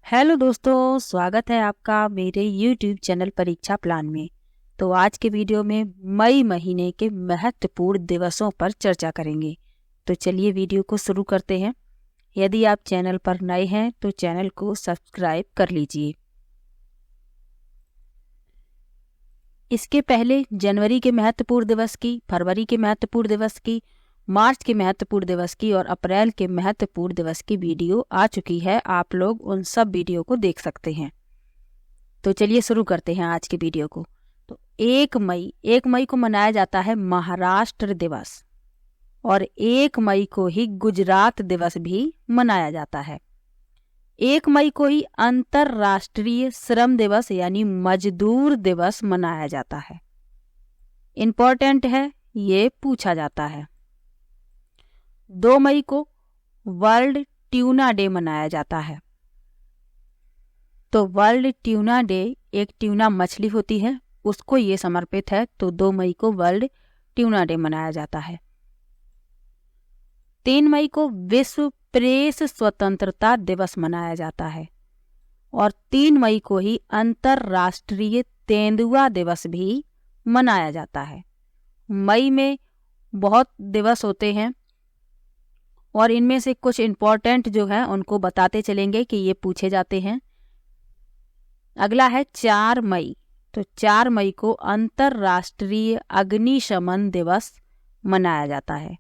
Hello दोस्तों, स्वागत है आपका मेरे YouTube चैनल परीक्षा प्लान में। तो आज के वीडियो में मई महीने के महत्वपूर्ण दिवसों पर चर्चा करेंगे। तो चलिए वीडियो को शुरू करते हैं। यदि आप चैनल पर नए हैं तो चैनल को सब्सक्राइब कर लीजिए। इसके पहले जनवरी के महत्वपूर्ण दिवस की, फरवरी के महत्वपूर्ण दिवस की, मार्च के महत्वपूर्ण दिवस की और अप्रैल के महत्वपूर्ण दिवस की वीडियो आ चुकी है। आप लोग उन सब वीडियो को देख सकते हैं। तो चलिए शुरू करते हैं आज के वीडियो को। तो 1 मई को मनाया जाता है महाराष्ट्र दिवस और 1 मई को ही गुजरात दिवस भी मनाया जाता है। 1 मई को ही अंतर्राष्ट्रीय श्रम दिवस यानी मजदूर दिवस मनाया जाता है। इम्पोर्टेंट है, ये पूछा जाता है। 2 मई को वर्ल्ड ट्यूना डे मनाया जाता है। तो वर्ल्ड ट्यूना डे, एक ट्यूना मछली होती है, उसको ये समर्पित है। तो 2 मई को वर्ल्ड ट्यूना डे मनाया जाता है। 3 मई को विश्व प्रेस स्वतंत्रता दिवस मनाया जाता है और 3 मई को ही अंतर्राष्ट्रीय तेंदुआ दिवस भी मनाया जाता है। मई में बहुत दिवस होते हैं और इनमें से कुछ इम्पोर्टेंट जो है उनको बताते चलेंगे कि ये पूछे जाते हैं। अगला है 4 मई। तो 4 मई को अंतर्राष्ट्रीय अग्निशमन दिवस मनाया जाता है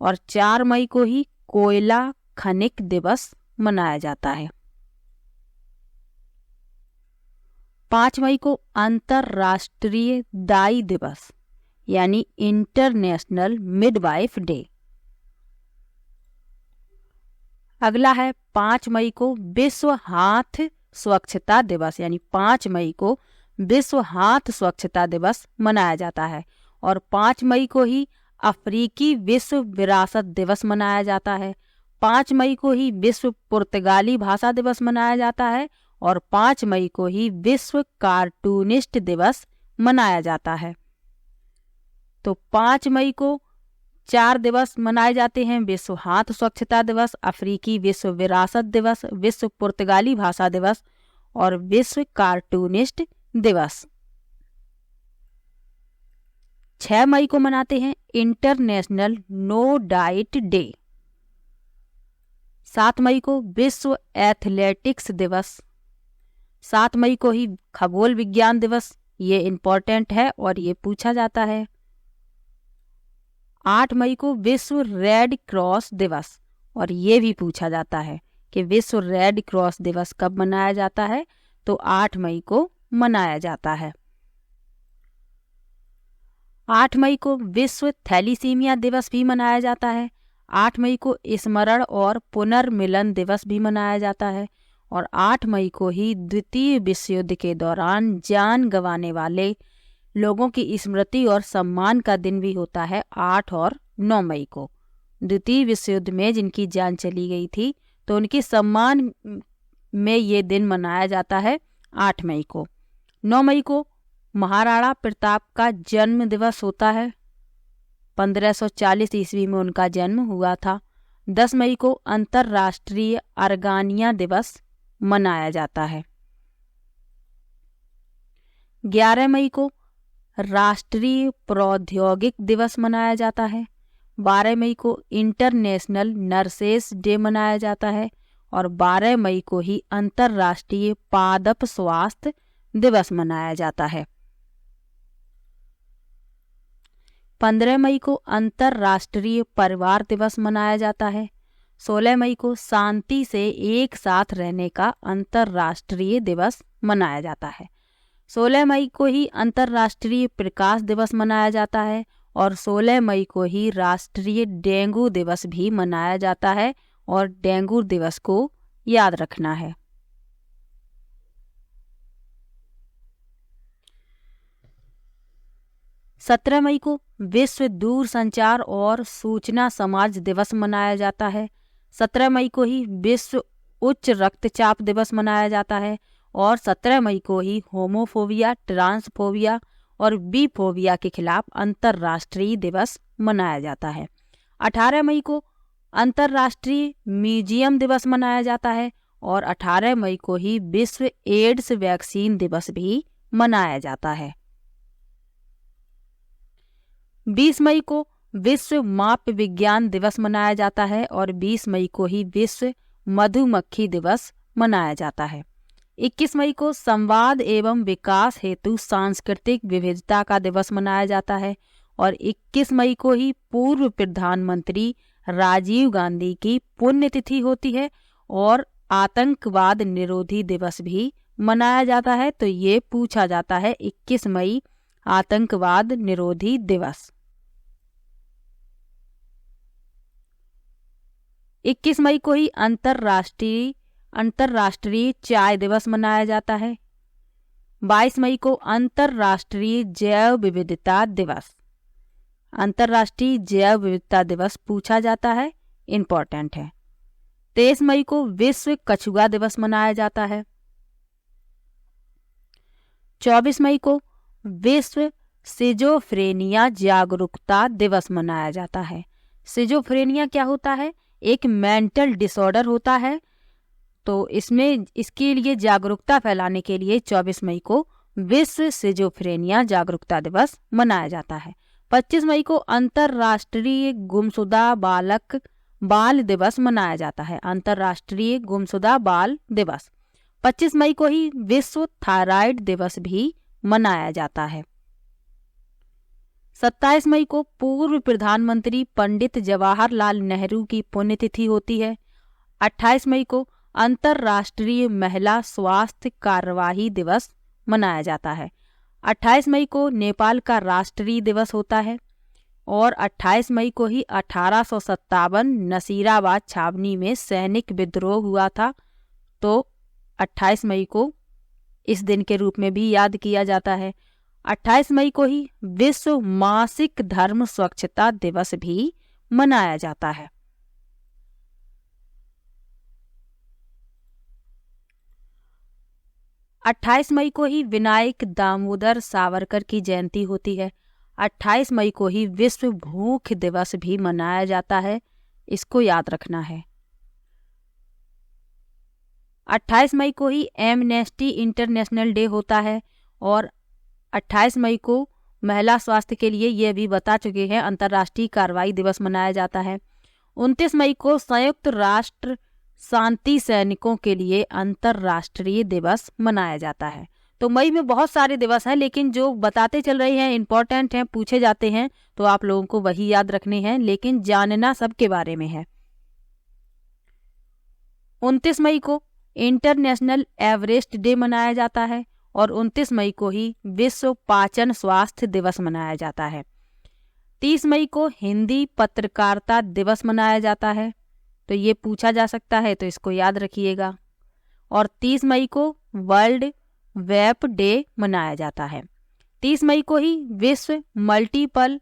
और 4 मई को ही कोयला खनिक दिवस मनाया जाता है। 5 मई को अंतर्राष्ट्रीय दाई दिवस यानी इंटरनेशनल मिडवाइफ डे। अगला है 5 मई को विश्व हाथ स्वच्छता दिवस यानी 5 मई को विश्व हाथ स्वच्छता दिवस मनाया जाता है और 5 मई को ही अफ्रीकी विश्व विरासत दिवस मनाया जाता है। 5 मई को ही विश्व पुर्तगाली भाषा दिवस मनाया जाता है और 5 मई को ही विश्व कार्टूनिस्ट दिवस मनाया जाता है। तो 5 मई को 4 दिवस मनाए जाते हैं: विश्व हाथ स्वच्छता दिवस, अफ्रीकी विश्व विरासत दिवस, विश्व पुर्तगाली भाषा दिवस और विश्व कार्टूनिस्ट दिवस। 6 मई को मनाते हैं इंटरनेशनल नो डाइट डे। 7 मई को विश्व एथलेटिक्स दिवस। 7 मई को ही खगोल विज्ञान दिवस, ये इम्पोर्टेंट है और ये पूछा जाता है। 8 मई को विश्व रेड क्रॉस दिवस और ये भी पूछा जाता है कि विश्व रेड क्रॉस दिवस कब मनाया जाता है। तो 8 मई को मनाया जाता है। 8 मई को विश्व थैलीसीमिया दिवस भी मनाया जाता है। 8 मई को स्मरण और पुनर्मिलन दिवस भी मनाया जाता है और 8 मई को ही द्वितीय विश्व युद्ध के दौरान जान गंवाने वाले लोगों की स्मृति और सम्मान का दिन भी होता है। 8 और 9 मई को द्वितीय विश्व युद्ध में जिनकी जान चली गई थी तो उनके सम्मान में ये दिन मनाया जाता है 8 मई को। 9 मई को महाराणा प्रताप का जन्म दिवस होता है। 1540 ईस्वी में उनका जन्म हुआ था। 10 मई को अंतर्राष्ट्रीय अर्गानिया दिवस मनाया जाता है। 11 मई को राष्ट्रीय प्रौद्योगिक दिवस मनाया जाता है। 12 मई को इंटरनेशनल नर्सेस डे मनाया जाता है और 12 मई को ही अंतर्राष्ट्रीय पादप स्वास्थ्य दिवस मनाया जाता है। 15 मई को अंतर्राष्ट्रीय परिवार दिवस मनाया जाता है। 16 मई को शांति से एक साथ रहने का अंतर्राष्ट्रीय दिवस मनाया जाता है। 16 मई को ही अंतर्राष्ट्रीय प्रकाश दिवस मनाया जाता है और 16 मई को ही राष्ट्रीय डेंगू दिवस भी मनाया जाता है और डेंगू दिवस को याद रखना है। सत्रह मई को विश्व दूरसंचार और सूचना समाज दिवस मनाया जाता है। 17 मई को ही विश्व उच्च रक्तचाप दिवस मनाया जाता है और 17 मई को ही होमोफोबिया, ट्रांसफोबिया और बीफोबिया के खिलाफ अंतर्राष्ट्रीय दिवस मनाया जाता है। 18 मई को अंतर्राष्ट्रीय म्यूजियम दिवस मनाया जाता है और 18 मई को ही विश्व एड्स वैक्सीन दिवस भी मनाया जाता है। 20 मई को विश्व माप विज्ञान दिवस मनाया जाता है और 20 मई को ही विश्व मधुमक्खी दिवस मनाया जाता है। 21 मई को संवाद एवं विकास हेतु सांस्कृतिक विविधता का दिवस मनाया जाता है और 21 मई को ही पूर्व प्रधानमंत्री राजीव गांधी की पुण्यतिथि होती है और आतंकवाद निरोधी दिवस भी मनाया जाता है। तो ये पूछा जाता है 21 मई आतंकवाद निरोधी दिवस। 21 मई को ही अंतर्राष्ट्रीय चाय दिवस मनाया जाता है। 22 मई को अंतर्राष्ट्रीय जैव विविधता दिवस। अंतर्राष्ट्रीय जैव विविधता दिवस पूछा जाता है, इंपॉर्टेंट है। 23 मई को विश्व कछुआ दिवस मनाया जाता है। 24 मई को विश्व सिजोफ्रेनिया जागरूकता दिवस मनाया जाता है। सिजोफ्रेनिया क्या होता है? एक मेंटल डिसऑर्डर होता है। तो इसके लिए जागरूकता फैलाने के लिए 24 मई को विश्व सिजोफ्रेनिया जागरूकता दिवस मनाया जाता है। 25 मई को अंतर्राष्ट्रीय गुमशुदा बाल दिवस मनाया जाता है। अंतर्राष्ट्रीय गुमशुदा बाल दिवस। 25 मई को ही विश्व थायराइड दिवस भी मनाया जाता है। 27 मई को पूर्व प्रधानमंत्री पंडित जवाहरलाल नेहरू की पुण्यतिथि होती है। 28 मई को अंतर्राष्ट्रीय महिला स्वास्थ्य कार्यवाही दिवस मनाया जाता है। 28 मई को नेपाल का राष्ट्रीय दिवस होता है और 28 मई को ही 1857 नसीराबाद छावनी में सैनिक विद्रोह हुआ था। तो 28 मई को इस दिन के रूप में भी याद किया जाता है। 28 मई को ही विश्व मासिक धर्म स्वच्छता दिवस भी मनाया जाता है। अट्ठाईस मई को ही विनायक दामोदर सावरकर की जयंती होती है। 28 मई को ही विश्व भूख दिवस भी मनाया जाता है, इसको याद रखना है। 28 मई को ही एमनेस्टी इंटरनेशनल डे होता है और 28 मई को महिला स्वास्थ्य के लिए ये भी बता चुके हैं अंतर्राष्ट्रीय कार्रवाई दिवस मनाया जाता है। 29 मई को संयुक्त राष्ट्र शांति सैनिकों के लिए अंतर्राष्ट्रीय दिवस मनाया जाता है। तो मई में बहुत सारे दिवस हैं, लेकिन जो बताते चल रहे हैं इंपॉर्टेंट हैं, पूछे जाते हैं, तो आप लोगों को वही याद रखने हैं, लेकिन जानना सबके बारे में है। 29 मई को इंटरनेशनल एवरेस्ट डे मनाया जाता है और 29 मई को ही विश्व पाचन स्वास्थ्य दिवस मनाया जाता है। 30 मई को हिंदी पत्रकारिता दिवस मनाया जाता है, तो ये पूछा जा सकता है, तो इसको याद रखिएगा। और 30 मई को वर्ल्ड वेप डे मनाया जाता है। 30 मई को ही विश्व मल्टीपल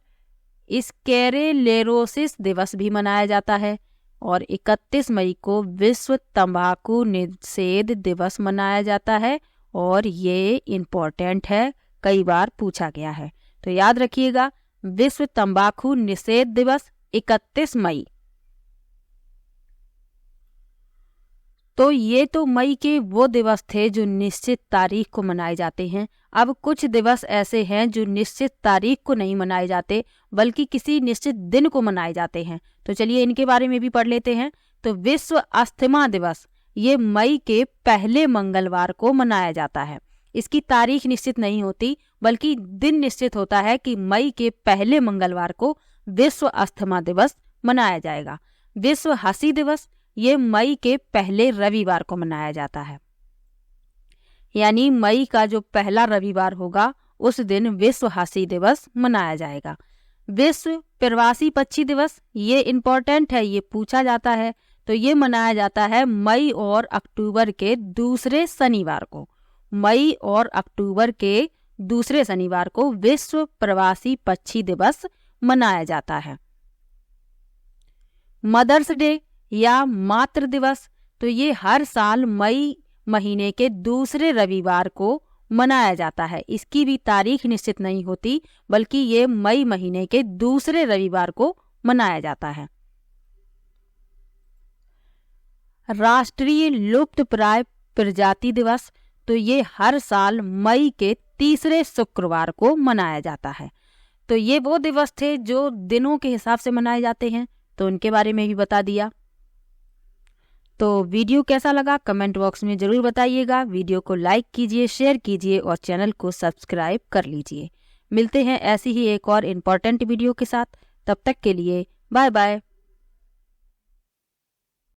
स्क्लेरोसिस दिवस भी मनाया जाता है और 31 मई को विश्व तंबाकू निषेध दिवस मनाया जाता है और ये इम्पोर्टेंट है, कई बार पूछा गया है, तो याद रखिएगा विश्व तंबाकू निषेध दिवस 31 मई। तो ये तो मई के वो दिवस थे जो निश्चित तारीख को मनाए जाते हैं। अब कुछ दिवस ऐसे हैं जो निश्चित तारीख को नहीं मनाए जाते, बल्कि किसी निश्चित दिन को मनाए जाते हैं। तो चलिए इनके बारे में भी पढ़ लेते हैं। तो विश्व अस्थमा दिवस ये मई के पहले मंगलवार को मनाया जाता है। इसकी तारीख निश्चित नहीं होती, बल्कि दिन निश्चित होता है कि मई के पहले मंगलवार को विश्व अस्थमा दिवस मनाया जाएगा। विश्व हंसी दिवस ये मई के पहले रविवार को मनाया जाता है, यानी मई का जो पहला रविवार होगा उस दिन विश्व हंसी दिवस मनाया जाएगा। विश्व प्रवासी पक्षी दिवस ये इम्पोर्टेंट है, ये पूछा जाता है, तो ये मनाया जाता है मई और अक्टूबर के दूसरे शनिवार को। मई और अक्टूबर के दूसरे शनिवार को विश्व प्रवासी पक्षी दिवस मनाया जाता है। मदर्स डे या मातृ दिवस तो ये हर साल मई महीने के दूसरे रविवार को मनाया जाता है। इसकी भी तारीख निश्चित नहीं होती, बल्कि ये मई महीने के दूसरे रविवार को मनाया जाता है। राष्ट्रीय लुप्तप्राय प्रजाति दिवस, तो ये हर साल मई के तीसरे शुक्रवार को मनाया जाता है। तो ये वो दिवस थे जो दिनों के हिसाब से मनाए जाते हैं, तो उनके बारे में भी बता दिया। तो वीडियो कैसा लगा कमेंट बॉक्स में ज़रूर बताइएगा। वीडियो को लाइक कीजिए, शेयर कीजिए और चैनल को सब्सक्राइब कर लीजिए। मिलते हैं ऐसी ही एक और इम्पॉर्टेंट वीडियो के साथ। तब तक के लिए बाय बाय।